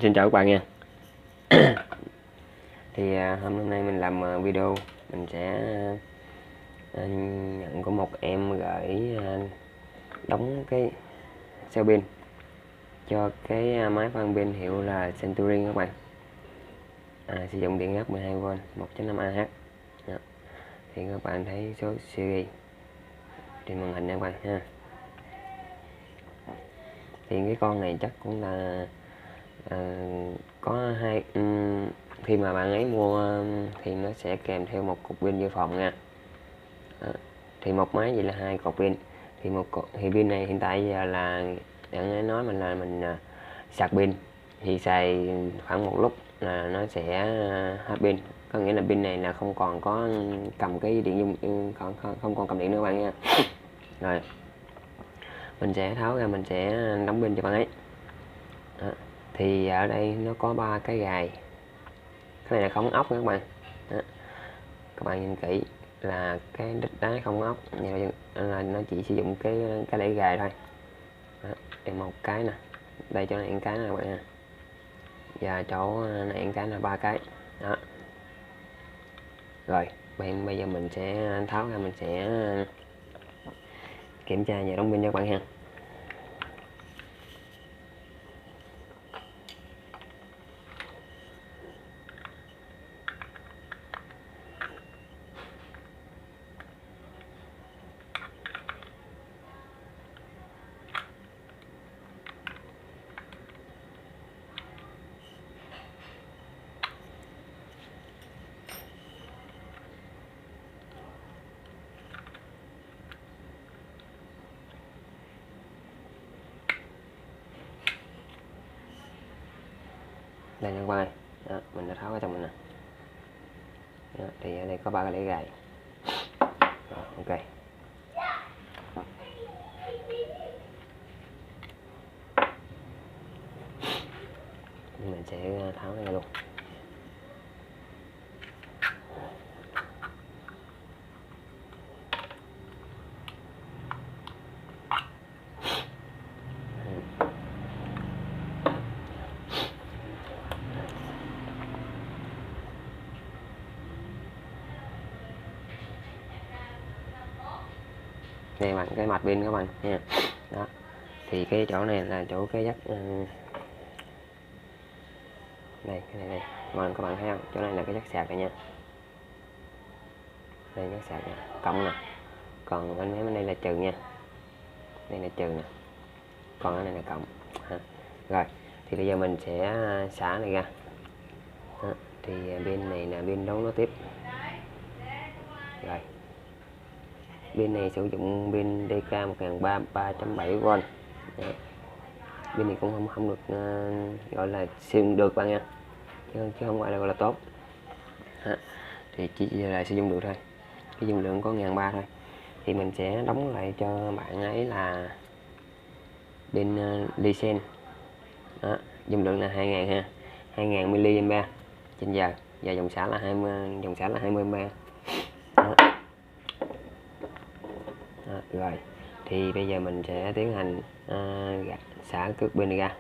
Xin chào các bạn nha. Thì hôm nay mình làm video mình sẽ nhận của một em gửi đóng cái cell pin cho cái máy khoan pin hiệu là Century các bạn. Sử dụng điện áp 12V 1.5Ah. Thì các bạn thấy số series trên màn hình nha các bạn ha. Thì cái con này chắc cũng là có hai khi mà bạn ấy mua thì nó sẽ kèm theo một cục pin dự phòng nha. Thì một máy vậy là 2 cục pin. Thì pin này hiện tại giờ là bạn ấy nói mình là mình sạc pin thì xài khoảng một lúc là nó sẽ hết pin, có nghĩa là pin này là không còn có cầm cái điện dung, không còn cầm điện nữa các bạn nha. Rồi mình sẽ tháo ra, mình sẽ đóng pin cho bạn ấy. Thì ở đây nó có 3 cái gài, cái này là không ốc nha các bạn. Các bạn nhìn kỹ là cái đít đáy không ốc, vậy là nó chỉ sử dụng cái để gài thôi. Đây một cái nè, đây chỗ này một cái nè các bạn nha, và chỗ này một cái là 3 cái đó. Rồi bây giờ mình sẽ tháo ra, mình sẽ kiểm tra và đóng pin cho các bạn ha. Đây nha các bạn, mình đã tháo ra trong mình nè. Thì ở đây có 3 cái để gài. Rồi, ok. Mình sẽ tháo ra luôn. Đây bạn, cái mặt pin các bạn nha. Đó. Thì cái chỗ này là chỗ cái dắt đây, cái này đây. Các bạn thấy không? Chỗ này là cái dắt sạc này nha. Đây dắt sạc nè, cộng nè. Còn bên đây là trừ nha. Đây là trừ nè. Còn cái này là cộng. Rồi, thì bây giờ mình sẽ xả này ra. Thì pin này là pin đấu nối tiếp. Rồi. Pin này sử dụng pin DK 1300 3.7V. Pin này cũng không được gọi là sử được bạn nha, chứ không phải là gọi là tốt. Thì chỉ là sử dụng được thôi, cái dung lượng có 1300 thôi. Thì mình sẽ đóng lại cho bạn ấy là pin lithium. Dung lượng là 2000 ha, 2000 mAh trên giờ, và dòng xả là 20 A. Rồi thì bây giờ mình sẽ tiến hành xả cước pin này ra.